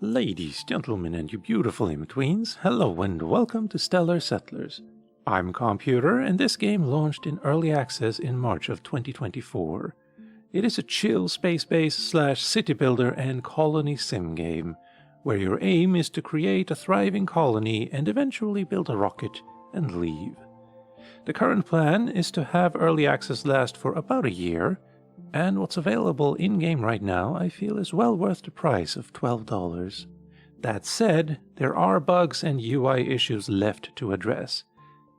Ladies, gentlemen, and you beautiful in-betweens, hello and welcome to Stellar Settlers. I'm Calmputer, and this game launched in early access in March of 2024. It is a chill space-based / city builder and colony sim game, where your aim is to create a thriving colony and eventually build a rocket and leave. The current plan is to have early access last for about a year, and what's available in-game right now I feel is well worth the price of $12. That said, there are bugs and UI issues left to address.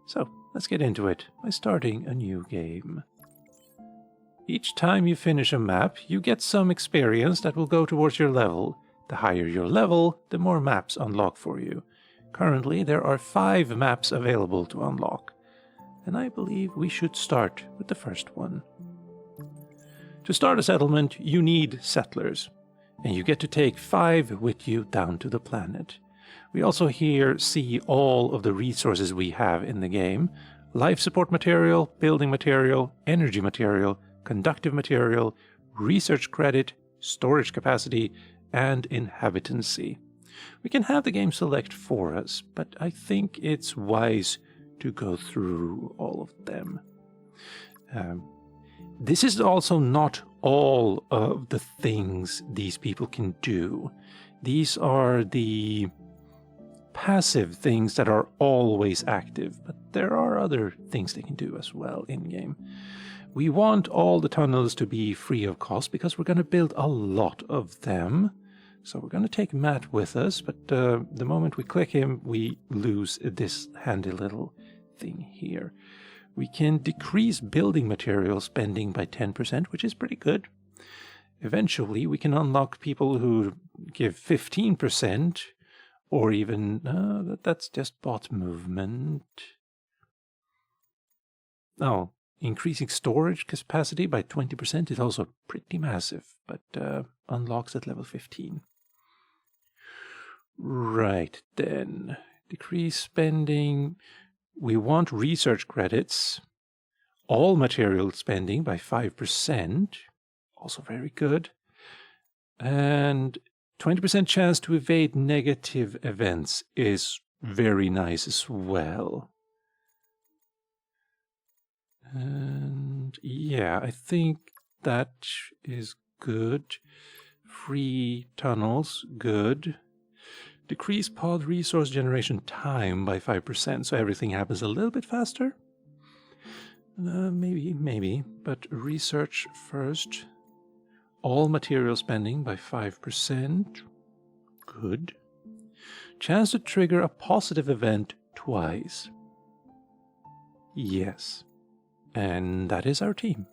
So let's get into it by starting a new game. Each time you finish a map, you get some experience that will go towards your level. The higher your level, the more maps unlock for you. Currently there are 5 maps available to unlock, and I believe we should start with the first one. To start a settlement, you need settlers, and you get to take 5 with you down to the planet. We also here see all of the resources we have in the game: life support material, building material, energy material, conductive material, research credit, storage capacity, and inhabitancy. We can have the game select for us, but I think it's wise to go through all of them. This is also not all of the things these people can do. These are the passive things that are always active, but there are other things they can do as well in-game. We want all the tunnels to be free of cost because we're going to build a lot of them. So we're going to take Matt with us, but the moment we click him, we lose this handy little thing here. We can decrease building material spending by 10%, which is pretty good. Eventually, we can unlock people who give 15%, or even... that's just bot movement. Oh, increasing storage capacity by 20% is also pretty massive, but unlocks at level 15. Right, then. Decrease spending... We want research credits, all material spending by 5%, also very good, and 20% chance to evade negative events is very nice as well. And yeah, I think that is good. Free tunnels, good. Decrease pod resource generation time by 5%, so everything happens a little bit faster. Maybe, but research first. All material spending by 5%. Good. Chance to trigger a positive event twice. Yes. And that is our team.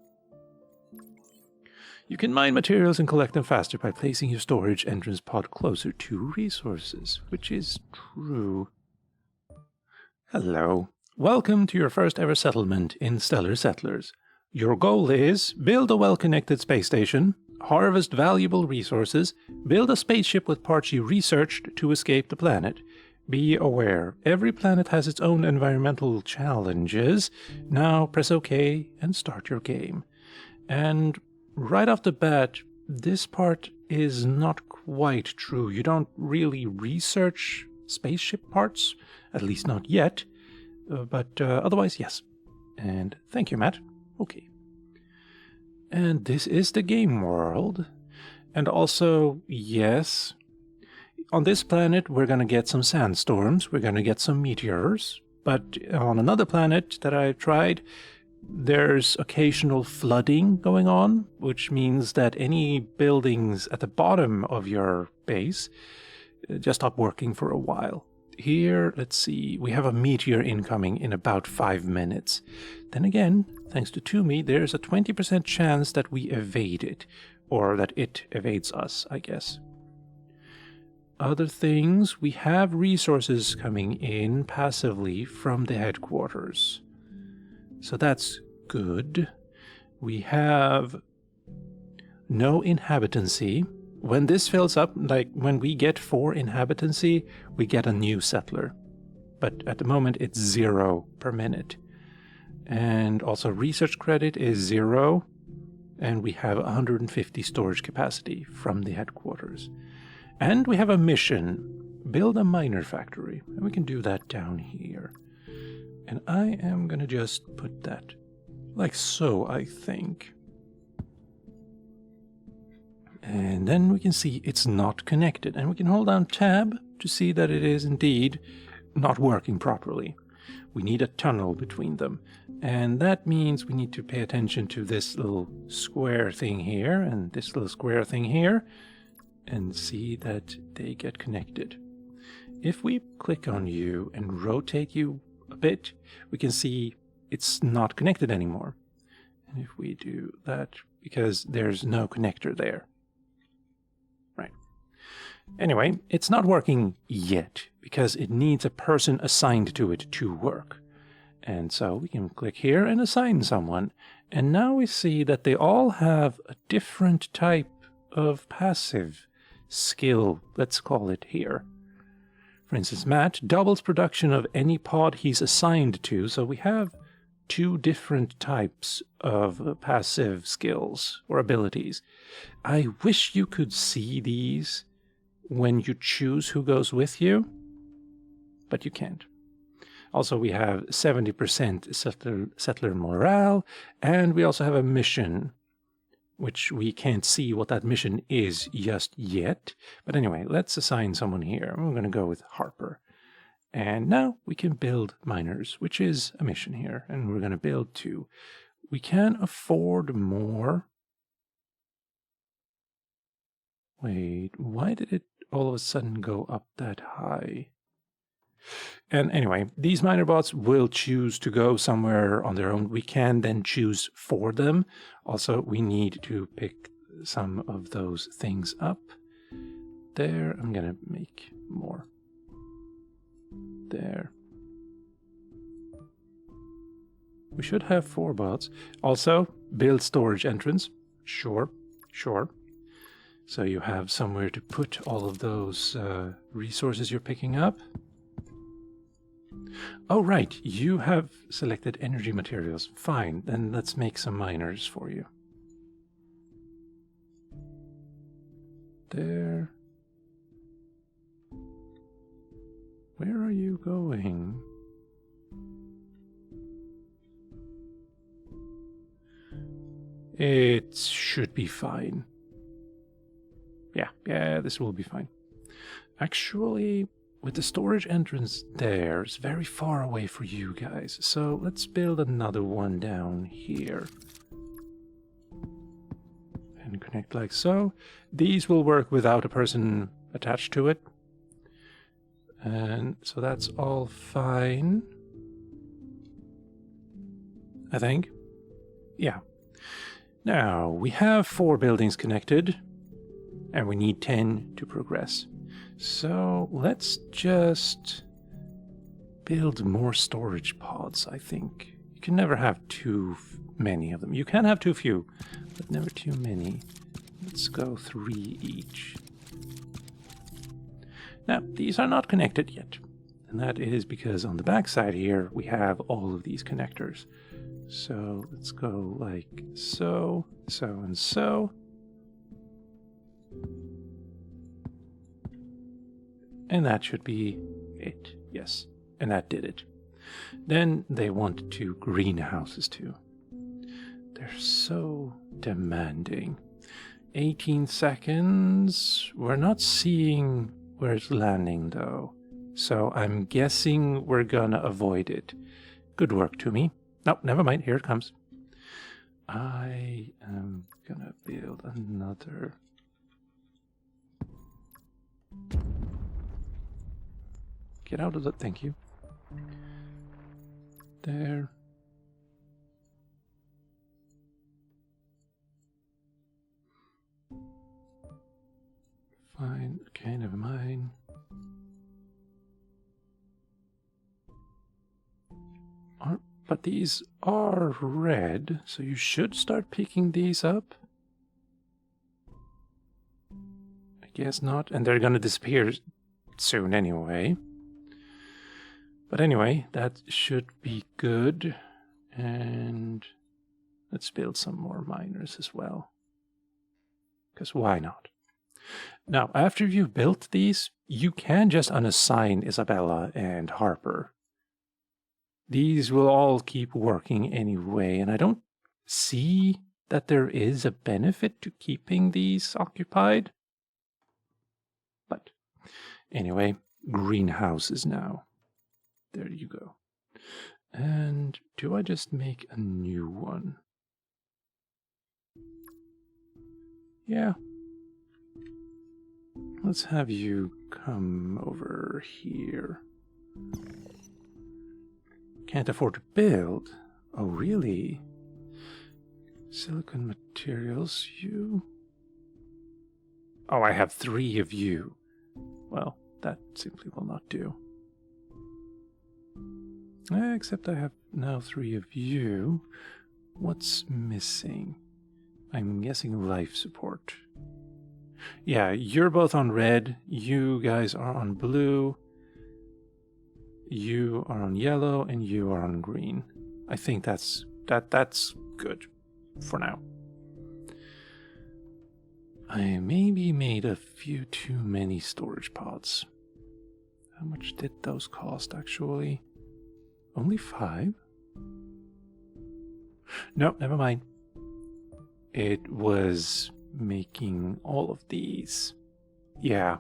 You can mine materials and collect them faster by placing your storage entrance pod closer to resources, which is true. Hello. Welcome to your first ever settlement in Stellar Settlers. Your goal is build a well-connected space station, harvest valuable resources, build a spaceship with parts you researched to escape the planet. Be aware, every planet has its own environmental challenges. Now press OK and start your game. And right off the bat, this part is not quite true. You don't really research spaceship parts, at least not yet, but otherwise, yes. And thank you, Matt. Okay. And this is the game world. And also, yes, on this planet we're going to get some sandstorms, we're going to get some meteors, but on another planet that I've tried, there's occasional flooding going on, which means that any buildings at the bottom of your base just stop working for a while. Here, let's see, we have a meteor incoming in about 5 minutes. Then again, thanks to Toomey, there's a 20% chance that we evade it, or that it evades us, I guess. Other things, we have resources coming in passively from the headquarters. So that's good. We have no inhabitancy. When this fills up, like when we get 4 inhabitancy, we get a new settler. But at the moment it's 0 per minute. And also research credit is 0. And we have 150 storage capacity from the headquarters. And we have a mission. Build a miner factory. And we can do that down here. And I am going to just put that like so, I think. And then we can see it's not connected. And we can hold down tab to see that it is indeed not working properly. We need a tunnel between them. And that means we need to pay attention to this little square thing here and this little square thing here and see that they get connected. If we click on you and rotate you a bit, we can see it's not connected anymore. And if we do that, because there's no connector there. Right. Anyway, it's not working yet because it needs a person assigned to it to work. And so we can click here and assign someone. And now we see that they all have a different type of passive skill, let's call it here. For instance, Matt doubles production of any pod he's assigned to, so we have 2 different types of passive skills or abilities. I wish you could see these when you choose who goes with you, but you can't. Also, we have 70% settler morale, and we also have a mission, which we can't see what that mission is just yet. But anyway, let's assign someone here. I'm going to go with Harper. And now we can build miners, which is a mission here, and we're going to build 2. We can afford more. Wait, why did it all of a sudden go up that high? And anyway, these miner bots will choose to go somewhere on their own. We can then choose for them. Also, we need to pick some of those things up. There, I'm going to make more. There. We should have 4 bots. Also, build storage entrance. Sure, sure. So you have somewhere to put all of those resources you're picking up. Oh, right. You have selected energy materials. Fine. Then let's make some miners for you. There. Where are you going? It should be fine. Yeah, this will be fine. Actually, with the storage entrance there, it's very far away for you guys. So let's build another one down here. And connect like so. These will work without a person attached to it. And so that's all fine. I think. Yeah. Now, we have 4 buildings connected. And we need 10 to progress. So let's just build more storage pods, I think. You can never have too many of them. You can have too few, but never too many. Let's go 3 each. Now, these are not connected yet. And that is because on the back side here, we have all of these connectors. So let's go like so, so, and so. And that should be it. Yes. And that did it. Then they want 2 greenhouses too. They're so demanding. 18 seconds. We're not seeing where it's landing though. So I'm guessing we're gonna avoid it. Good work to me. No, never mind. Here it comes. I am gonna build another. Get out of the... Thank you. There. Fine. Okay, never mind. But these are red, so you should start picking these up. I guess not. And they're gonna disappear soon anyway. But anyway, that should be good. And let's build some more miners as well. Because why not? Now, after you've built these, you can just unassign Isabella and Harper. These will all keep working anyway, and I don't see that there is a benefit to keeping these occupied. But anyway, greenhouses now. There you go. And do I just make a new one? Yeah. Let's have you come over here. Can't afford to build? Oh, really? Silicon materials, you? Oh, I have 3 of you. Well, that simply will not do. Except I have now 3 of you. What's missing? I'm guessing life support. Yeah, you're both on red. You guys are on blue. You are on yellow, and you are on green. I think that's good for now. I maybe made a few too many storage pods. How much did those cost, actually? Only 5? No, never mind. It was making all of these. Yeah,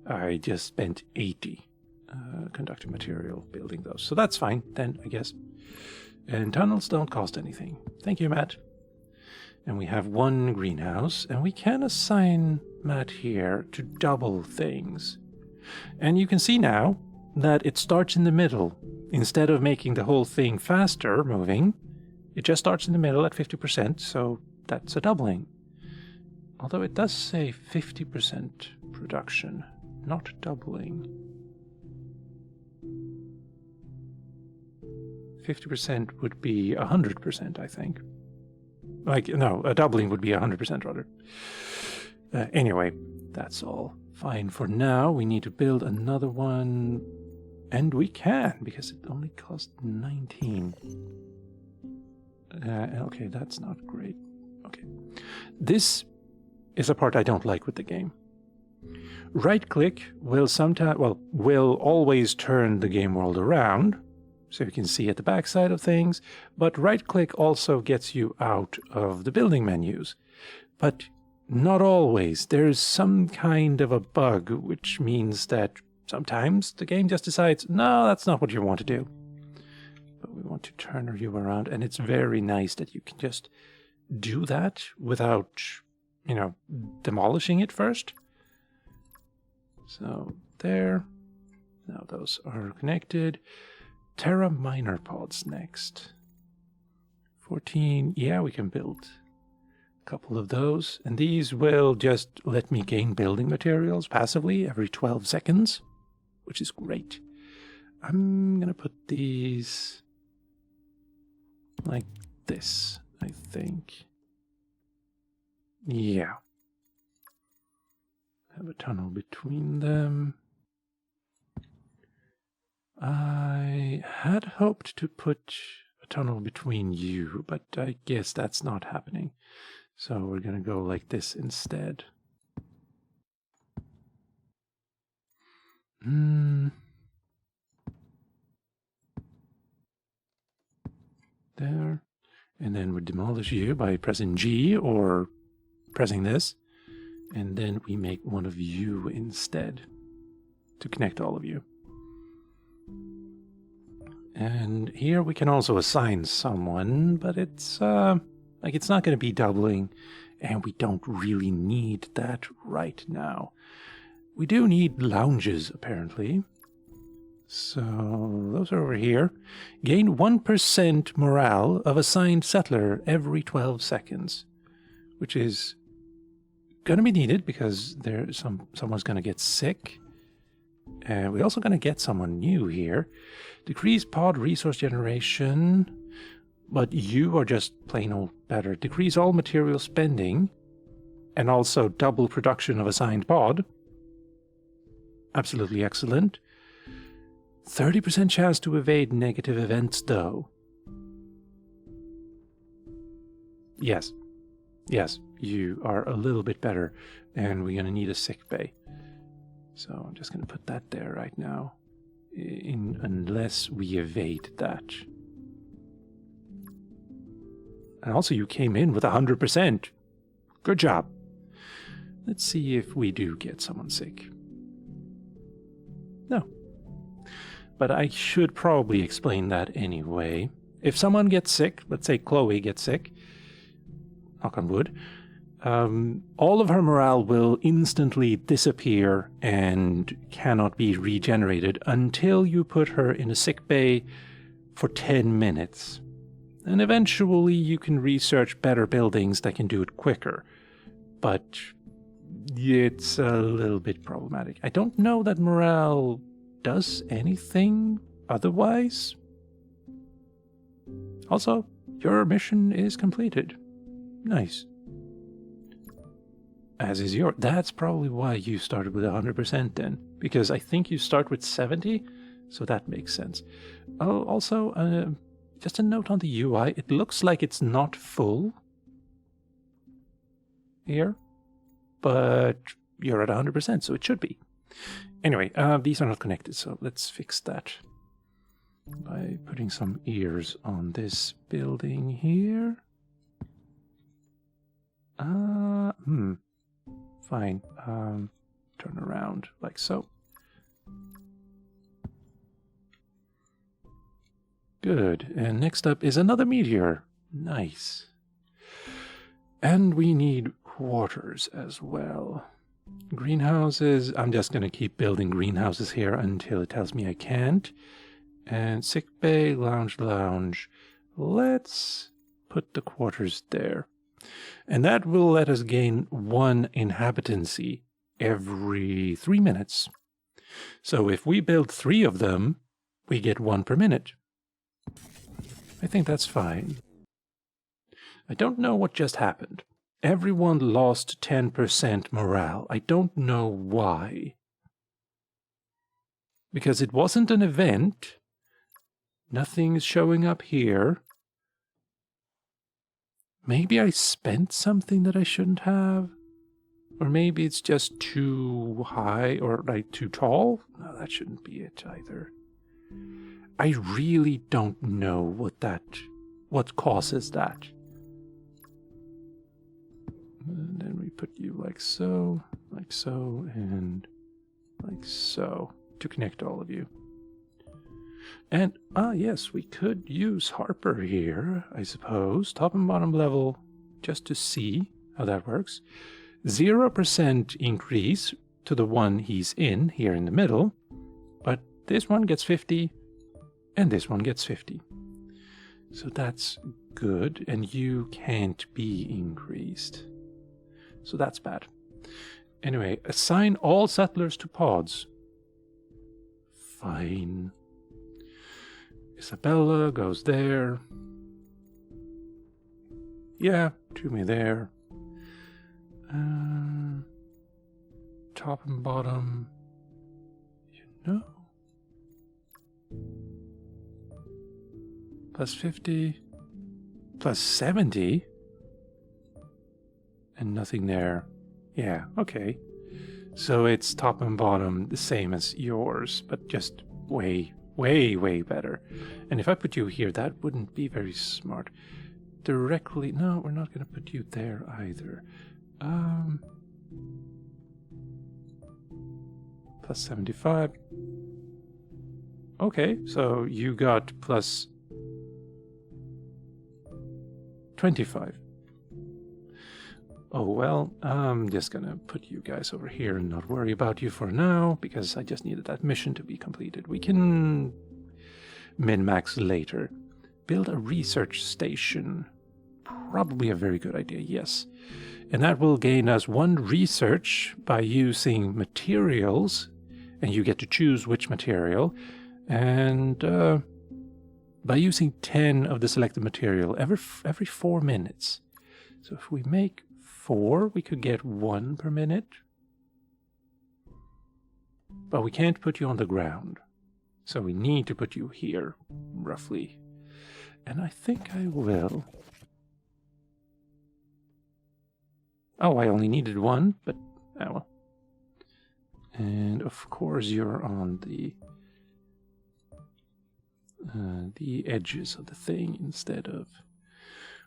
I just spent 80 conductor material building those. So that's fine then, I guess. And tunnels don't cost anything. Thank you, Matt. And we have 1 greenhouse, and we can assign Matt here to double things. And you can see now that it starts in the middle. Instead of making the whole thing faster moving, it just starts in the middle at 50%, so that's a doubling. Although it does say 50% production, not doubling. 50% would be 100%, I think. Like, no, a doubling would be 100% rather. Anyway, that's all fine for now. We need to build another one, and we can, because it only cost 19. Okay, that's not great. Okay. This is a part I don't like with the game. Right-click will will always turn the game world around, so you can see at the back side of things, but right-click also gets you out of the building menus. But not always. There's some kind of a bug, which means that sometimes the game just decides, no, that's not what you want to do. But we want to turn you around, and it's very nice that you can just do that without, demolishing it first. So there. Now those are connected. Terra Minor Pods next. 14. Yeah, we can build a couple of those. And these will just let me gain building materials passively every 12 seconds, which is great. I'm going to put these like this, I think. Yeah. Have a tunnel between them. I had hoped to put a tunnel between you, but I guess that's not happening. So we're going to go like this instead. There. And then we demolish you by pressing G or pressing this. And then we make one of you instead to connect all of you. And here we can also assign someone, but it's it's not going to be doubling, and we don't really need that right now. We do need lounges, apparently. So those are over here. Gain 1% morale of assigned settler every 12 seconds, which is going to be needed because someone's going to get sick. And we're also going to get someone new here. Decrease pod resource generation, but you are just plain old better. Decrease all material spending, and also double production of assigned pod. Absolutely excellent. 30% chance to evade negative events, though. Yes. Yes, you are a little bit better, and we're going to need a sick bay. So I'm just going to put that there right now, unless we evade that. And also you came in with 100%. Good job. Let's see if we do get someone sick. No. But I should probably explain that anyway. If someone gets sick, let's say Chloe gets sick, knock on wood, all of her morale will instantly disappear and cannot be regenerated until you put her in a sick bay for 10 minutes. And eventually you can research better buildings that can do it quicker. But it's a little bit problematic. I don't know that morale does anything otherwise. Also, your mission is completed. Nice. As is your... That's probably why you started with 100% then. Because I think you start with 70, so that makes sense. Oh, also, just a note on the UI. It looks like it's not full here, but you're at 100%, so it should be. Anyway, these are not connected, so let's fix that by putting some ears on this building here. Fine. Turn around like so. Good. And next up is another meteor. Nice. And we need quarters as well. Greenhouses. I'm just going to keep building greenhouses here until it tells me I can't. And sick bay, lounge. Let's put the quarters there. And that will let us gain 1 inhabitancy every 3 minutes. So if we build 3 of them, we get 1 per minute. I think that's fine. I don't know what just happened. Everyone lost 10% morale. I don't know why. Because it wasn't an event. Nothing's showing up here. Maybe I spent something that I shouldn't have. Or maybe it's just too high or like too tall. No, that shouldn't be it either. I really don't know what causes that. And then we put you like so, and like so to connect all of you. And, yes, we could use Harper here, I suppose. Top and bottom level, just to see how that works. 0% increase to the one he's in, here in the middle. But this one gets 50, and this one gets 50. So that's good, and you can't be increased. So that's bad. Anyway, assign all settlers to pods. Fine. Isabella goes there. Yeah, to me there. Top and bottom. You know. Plus 50. Plus 70. And nothing there. Yeah, okay. So it's top and bottom the same as yours, but just way better. And if I put you here, that wouldn't be very smart. Directly, no, we're not going to put you there either. Plus 75. Okay, so you got plus 25. Oh, well, I'm just gonna put you guys over here and not worry about you for now, because I just needed that mission to be completed. We can min-max later. Build a research station. Probably a very good idea, yes. And that will gain us 1 research by using materials, and you get to choose which material, and by using 10 of the selected material every 4 minutes. So if we make 4, we could get 1 per minute. But we can't put you on the ground. So we need to put you here, roughly. And I think I will. Oh, I only needed one, but oh well. And of course you're on the edges of the thing instead of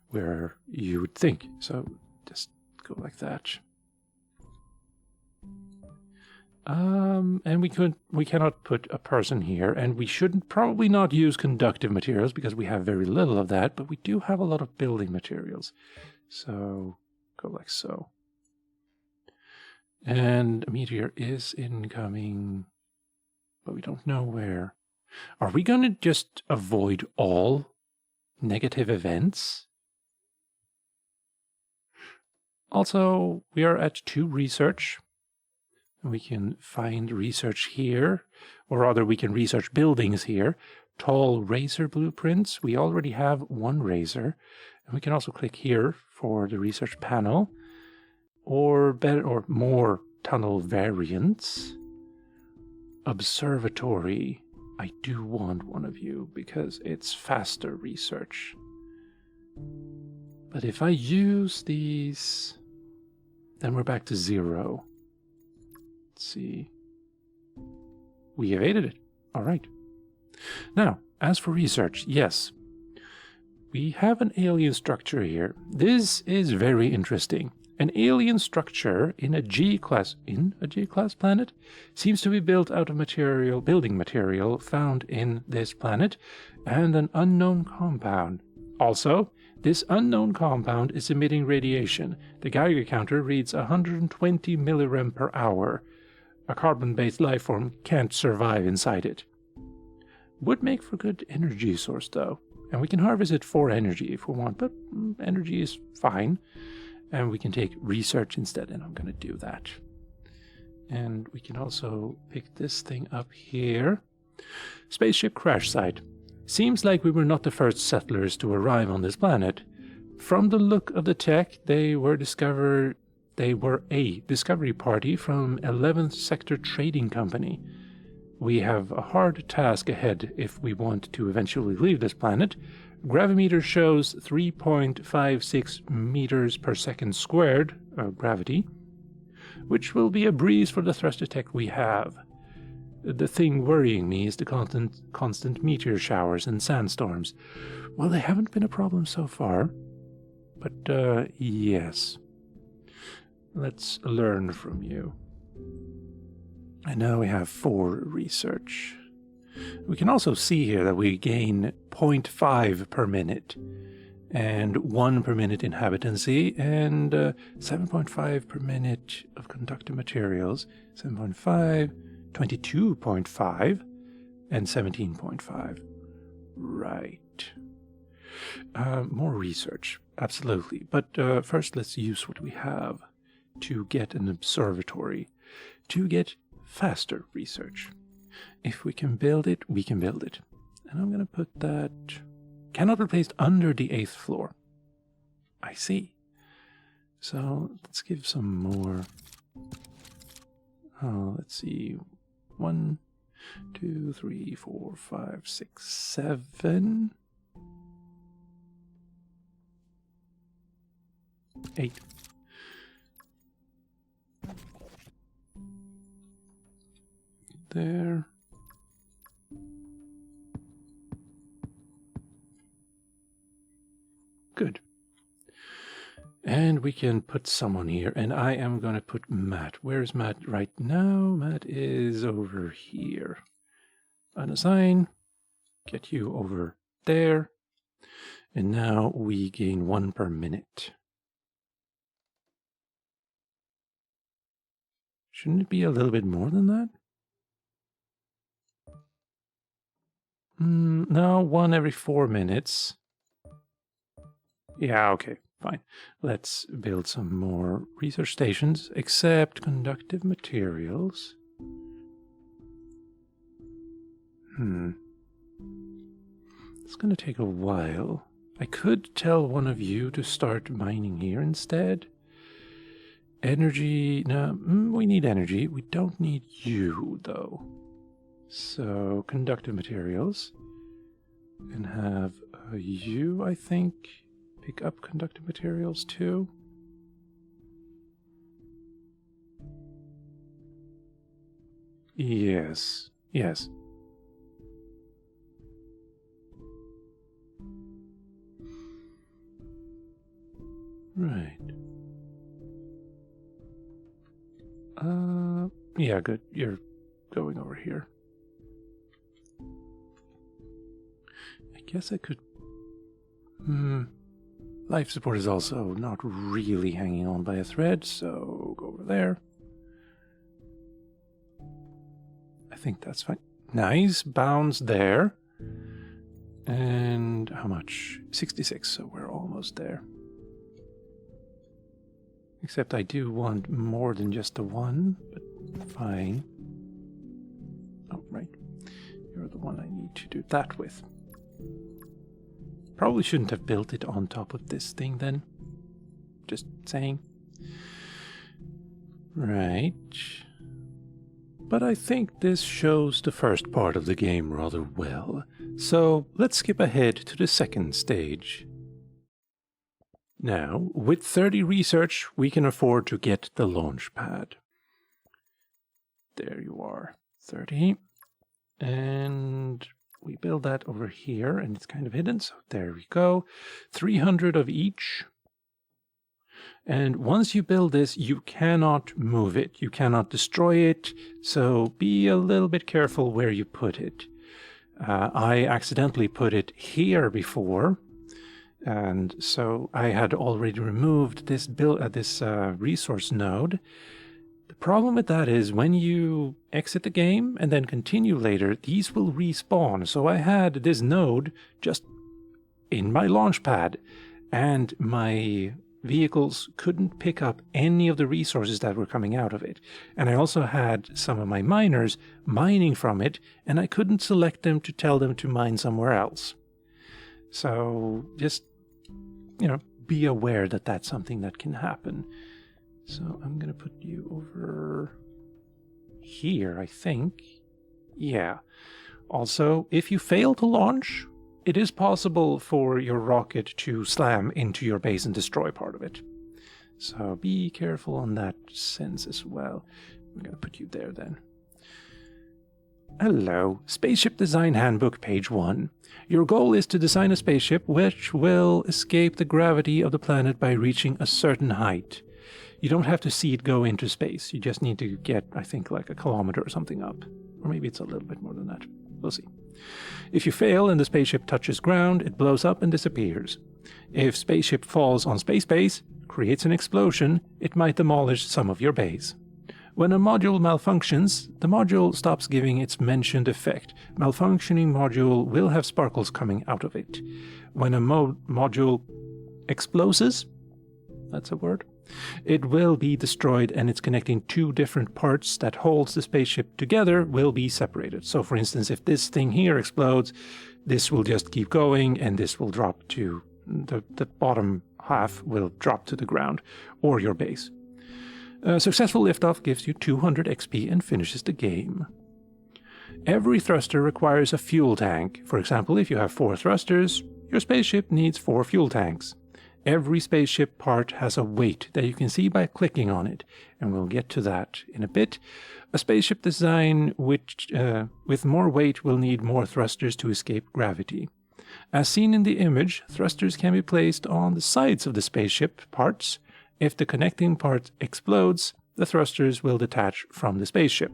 where you would think. So just go like that. And we cannot put a person here, and we shouldn't probably not use conductive materials because we have very little of that, but we do have a lot of building materials. So go like so. And a meteor is incoming, but we don't know where. Are we going to just avoid all negative events? Also, we are at 2 research. We can find research here, or rather we can research buildings here. Tall razor blueprints. We already have 1 razor. And we can also click here for the research panel. Or better, or more tunnel variants. Observatory. I do want one of you because it's faster research. But if I use these, then we're back to 0. Let's see. We evaded it. All right. Now, as for research, yes. We have an alien structure here. This is very interesting. An alien structure in a G-class planet seems to be built out of building material found in this planet and an unknown compound. Also, this unknown compound is emitting radiation. The Geiger counter reads 120 millirem per hour. A carbon-based life form can't survive inside it. Would make for good energy source though, and we can harvest it for energy if we want, but energy is fine. And we can take research instead, and I'm going to do that. And we can also pick this thing up here. Spaceship crash site. Seems like we were not the first settlers to arrive on this planet. From the look of the tech, they were a discovery party from 11th Sector Trading Company. We have a hard task ahead if we want to eventually leave this planet. Gravimeter shows 3.56 meters per second squared gravity, which will be a breeze for the thruster tech we have. The thing worrying me is the constant meteor showers and sandstorms. Well, they haven't been a problem so far, but yes. Let's learn from you. And now we have 4 research. We can also see here that we gain 0.5 per minute and 1 per minute inhabitancy and 7.5 per minute of conductive materials, 7.5, 22.5, and 17.5. Right. More research, absolutely. But first let's use what we have to get an observatory, to get faster research. If we can build it, we can build it. And I'm going to put that... Cannot be placed under the 8th floor. I see. So let's give some more... Oh, let's see. 1, 2, 3, 4, 5, 6, 7... 8. There. Good. And we can put someone here, and I am going to put Matt. Where's Matt right now? Matt is over here. Unassign. Get you over there. And now we gain 1 per minute. Shouldn't it be a little bit more than that? No, 1 every 4 minutes. Yeah, okay, fine. Let's build some more research stations, except conductive materials. It's going to take a while. I could tell one of you to start mining here instead. Energy, no, we need energy. We don't need you, though. So, conductive materials. And have you, I think, pick up conductive materials too. Yes. Yes. Right. Yeah, good. You're going over here. I guess I could... Life support is also not really hanging on by a thread, so go over there. I think that's fine. Nice. Bounds there. And how much? 66, so we're almost there. Except I do want more than just the one, but fine. Oh, right. You're the one I need to do that with. Probably shouldn't have built it on top of this thing then. Just saying. Right. But I think this shows the first part of the game rather well. So let's skip ahead to the second stage. Now, with 30 research, we can afford to get the launch pad. There you are, 30. And we build that over here, and it's kind of hidden, so there we go. 300 of each. And once you build this, you cannot move it. You cannot destroy it, so be a little bit careful where you put it. I accidentally put it here before, and so I had already removed this resource node. The problem with that is when you exit the game and then continue later, these will respawn. So I had this node just in my launch pad, and my vehicles couldn't pick up any of the resources that were coming out of it. And I also had some of my miners mining from it, and I couldn't select them to tell them to mine somewhere else. So just, be aware that that's something that can happen. So I'm going to put you over here, I think. Yeah. Also, if you fail to launch, it is possible for your rocket to slam into your base and destroy part of it. So be careful on that sense as well. I'm going to put you there then. Hello, Spaceship Design Handbook, page 1. Your goal is to design a spaceship which will escape the gravity of the planet by reaching a certain height. You don't have to see it go into space. You just need to get, I think, like a kilometer or something up. Or maybe it's a little bit more than that. We'll see. If you fail and the spaceship touches ground, it blows up and disappears. If spaceship falls on space base, creates an explosion, it might demolish some of your base. When a module malfunctions, the module stops giving its mentioned effect. Malfunctioning module will have sparkles coming out of it. When a module exploses, that's a word, it will be destroyed, and its connecting two different parts that holds the spaceship together will be separated. So for instance, if this thing here explodes, this will just keep going, and this will drop to the bottom half will drop to the ground or your base. Successful liftoff gives you 200 XP and finishes the game. Every thruster requires a fuel tank. For example, if you have 4 thrusters, your spaceship needs 4 fuel tanks. Every spaceship part has a weight that you can see by clicking on it, and we'll get to that in a bit. A spaceship design which, with more weight will need more thrusters to escape gravity. As seen in the image, thrusters can be placed on the sides of the spaceship parts. If the connecting part explodes, the thrusters will detach from the spaceship.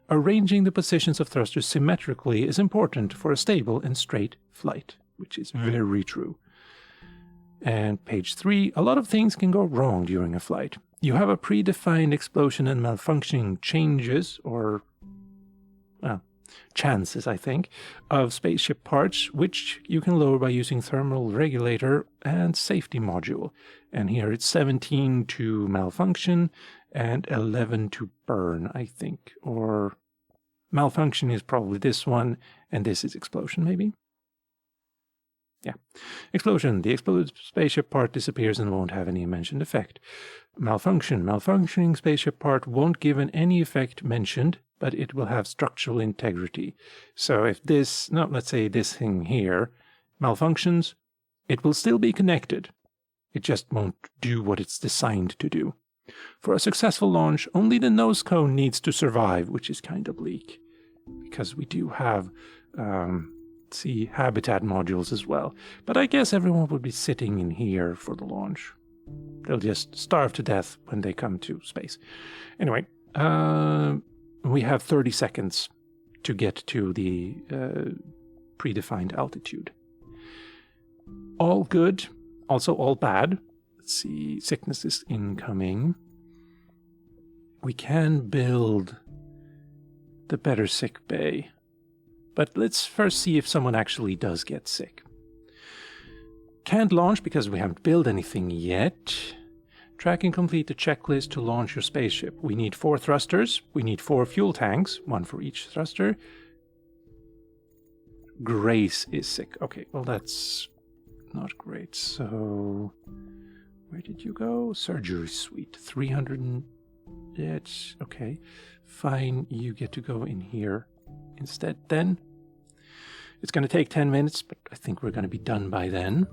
Arranging the positions of thrusters symmetrically is important for a stable and straight flight, which is very true. And page 3, a lot of things can go wrong during a flight. You have a predefined explosion and malfunctioning chances, I think, of spaceship parts, which you can lower by using thermal regulator and safety module. And here it's 17 to malfunction and 11 to burn, I think. Or malfunction is probably this one, and this is explosion, maybe? Yeah. Explosion. The exploded spaceship part disappears and won't have any mentioned effect. Malfunction. Malfunctioning spaceship part won't give any effect mentioned, but it will have structural integrity. So if let's say this thing here malfunctions, it will still be connected. It just won't do what it's designed to do. For a successful launch, only the nose cone needs to survive, which is kind of bleak. Because we do have, habitat modules as well. But I guess everyone would be sitting in here for the launch. They'll just starve to death when they come to space. Anyway, we have 30 seconds to get to the predefined altitude. All good, also all bad. Let's see, sickness is incoming. We can build the better sick bay. But let's first see if someone actually does get sick. Can't launch because we haven't built anything yet. Track and complete the checklist to launch your spaceship. We need 4 thrusters. We need 4 fuel tanks, 1 for each thruster. Grace is sick. Okay, well that's not great. So, where did you go? Surgery suite. 300 and... It's okay. Fine, you get to go in here instead then. It's going to take 10 minutes, but I think we're going to be done by then.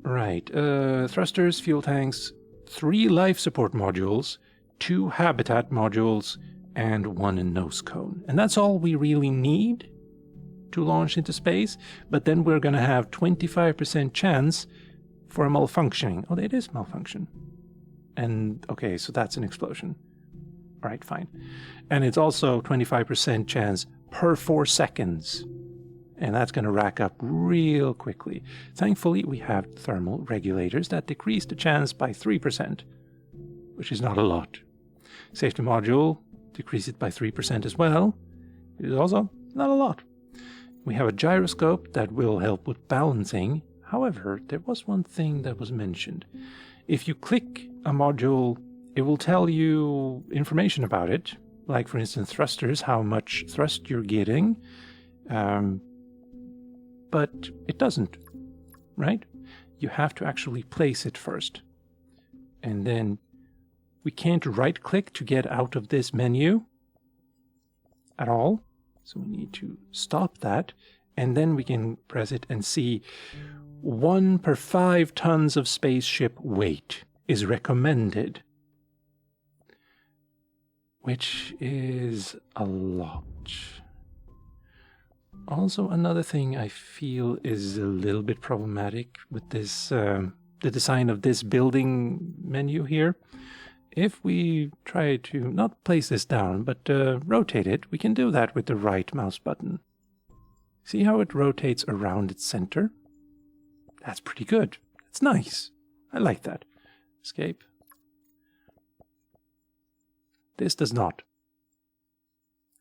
Right, thrusters, fuel tanks, 3 life support modules, 2 habitat modules, and 1 nose cone. And that's all we really need to launch into space, but then we're going to have 25% chance for a malfunctioning. Oh, it is malfunction. And, okay, so that's an explosion. All right, fine. And it's also 25% chance per 4 seconds. And that's going to rack up real quickly. Thankfully, we have thermal regulators that decrease the chance by 3%, which is not a lot. Safety module, decrease it by 3% as well. It is also not a lot. We have a gyroscope that will help with balancing. However, there was one thing that was mentioned. If you click a module, it will tell you information about it, like for instance thrusters, how much thrust you're getting, but it doesn't, right? You have to actually place it first. And then we can't right-click to get out of this menu at all, so we need to stop that, and then we can press it and see 1 per 5 tons of spaceship weight is recommended, which is a lot. Also, another thing I feel is a little bit problematic with this, the design of this building menu here. If we try to not place this down, but rotate it, we can do that with the right mouse button. See how it rotates around its center? That's pretty good. It's nice. I like that. Escape. This does not.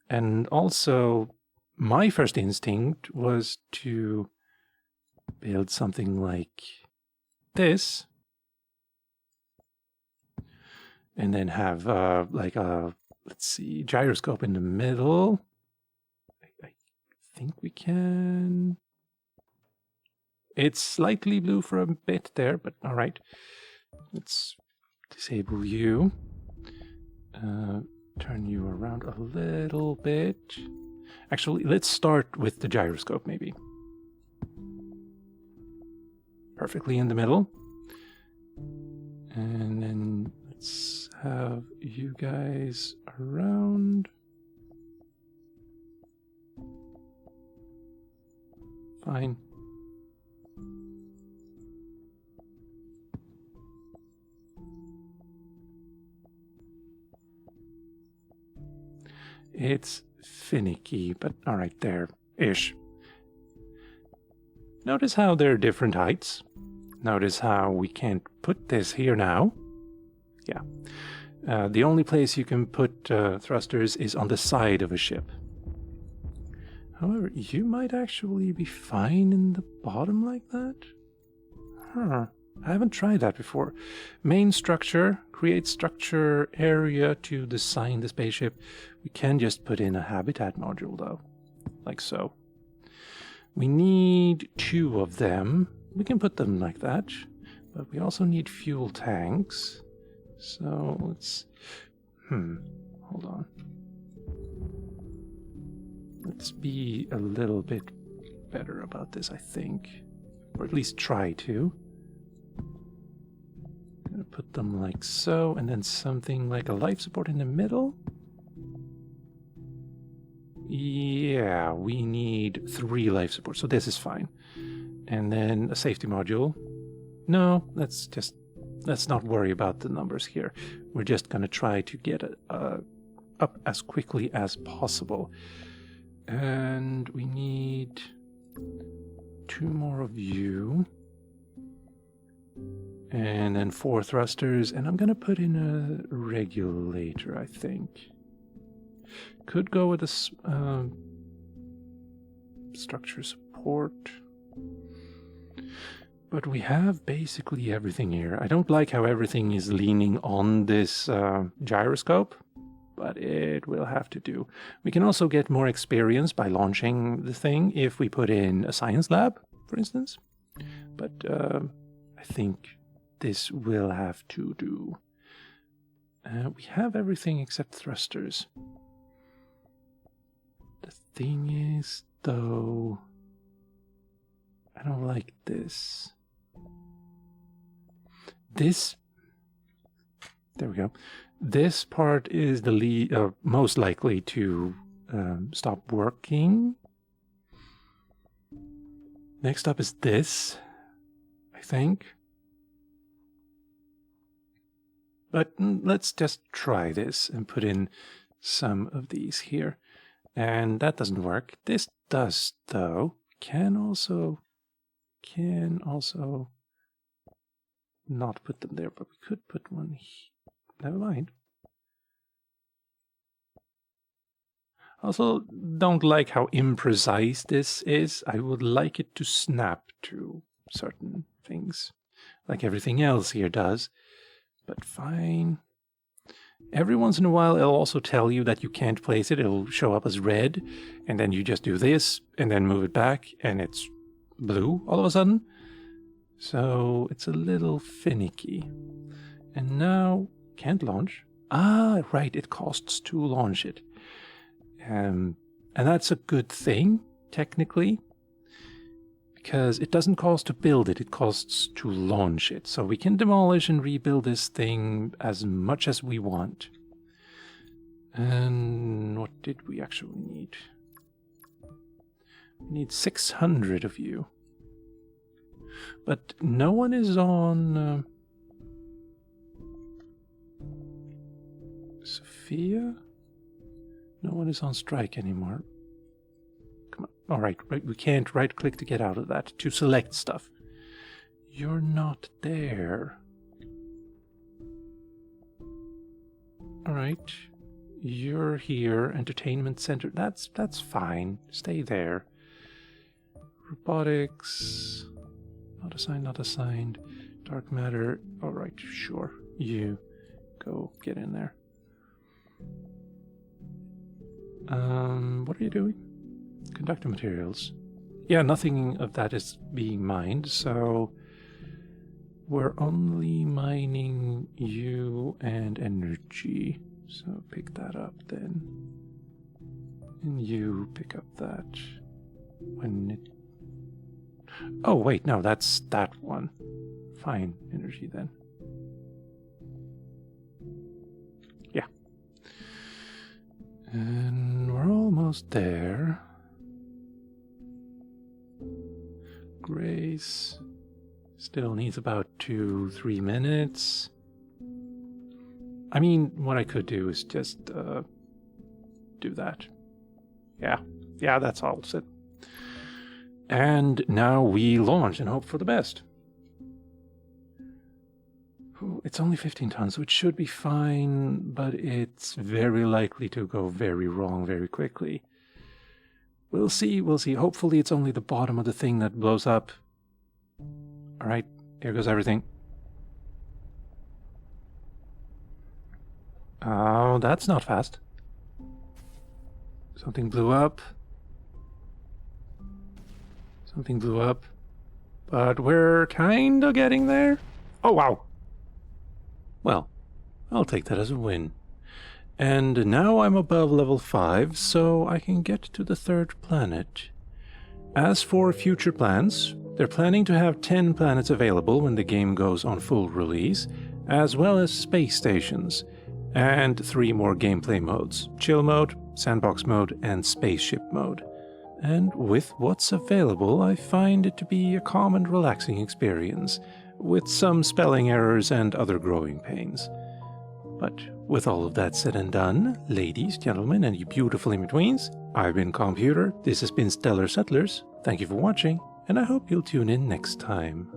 And also, my first instinct was to build something like this. And then have like a, let's see, gyroscope in the middle. I think we can. It's slightly blue for a bit there, but all right. Let's disable you. Turn you around a little bit. Actually, let's start with the gyroscope, maybe. Perfectly in the middle. And then let's have you guys around. Fine. It's finicky, but all right, there-ish. Notice how they're different heights. Notice how we can't put this here now. Yeah. The only place you can put thrusters is on the side of a ship. However, you might actually be fine in the bottom like that. Huh. I haven't tried that before. Main structure, create structure area to design the spaceship. We can just put in a habitat module though, like so. We need 2 of them. We can put them like that, but we also need fuel tanks. So let's, hold on. Let's be a little bit better about this, I think, or at least try to. put them like so, and then something like a life support in the middle. Yeah, we need 3 life supports, so this is fine. And then a safety module. No, let's not worry about the numbers here. We're just gonna try to get it up as quickly as possible. And we need 2 more of you. And then 4 thrusters, and I'm gonna put in a regulator, I think. Could go with a structure support. But we have basically everything here. I don't like how everything is leaning on this gyroscope, but it will have to do. We can also get more experience by launching the thing if we put in a science lab, for instance. But I think this will have to do. We have everything except thrusters. The thing is, though, I don't like this. There we go. This part is the most likely to stop working. Next up is this, I think. But let's just try this and put in some of these here. And that doesn't work. This does, though. Can also not put them there, but we could put one here. Never mind. Also, don't like how imprecise this is. I would like it to snap to certain things, like everything else here does. But fine. Every once in a while, it'll also tell you that you can't place it. It'll show up as red, and then you just do this, and then move it back, and it's blue all of a sudden. So it's a little finicky. And now, can't launch. Ah, right, it costs to launch it. And that's a good thing, technically, because it doesn't cost to build it, it costs to launch it. So we can demolish and rebuild this thing as much as we want. And what did we actually need? We need 600 of you. But no one is on Sophia? No one is on strike anymore. Come on. All right, we can't right-click to get out of that, to select stuff. You're not there. All right. You're here. Entertainment center. That's fine. Stay there. Robotics. Not assigned, not assigned. Dark matter. All right, sure. You go get in there. What are you doing? Conductor materials. Yeah, nothing of that is being mined, so we're only mining you and energy. So pick that up then. And you pick up that when it... Oh, wait, no, that's that one. Fine, energy then. Yeah. And we're almost there. Grace still needs about 2-3 minutes. I mean, what I could do is just do that. Yeah, that's all. Sit. And now we launch and hope for the best. It's only 15 tons, so it should be fine, but it's very likely to go very wrong very quickly. We'll see. Hopefully it's only the bottom of the thing that blows up. Alright, here goes everything. Oh, that's not fast. Something blew up. Something blew up. But we're kind of getting there. Oh, wow. Well, I'll take that as a win. And now I'm above level 5, so I can get to the 3rd planet. As for future plans, they're planning to have 10 planets available when the game goes on full release, as well as space stations, and 3 more gameplay modes: chill mode, sandbox mode, and spaceship mode. And with what's available, I find it to be a calm and relaxing experience, with some spelling errors and other growing pains. But with all of that said and done, ladies, gentlemen, and you beautiful in-betweens, I've been Calmputer, this has been Stellar Settlers, thank you for watching, and I hope you'll tune in next time.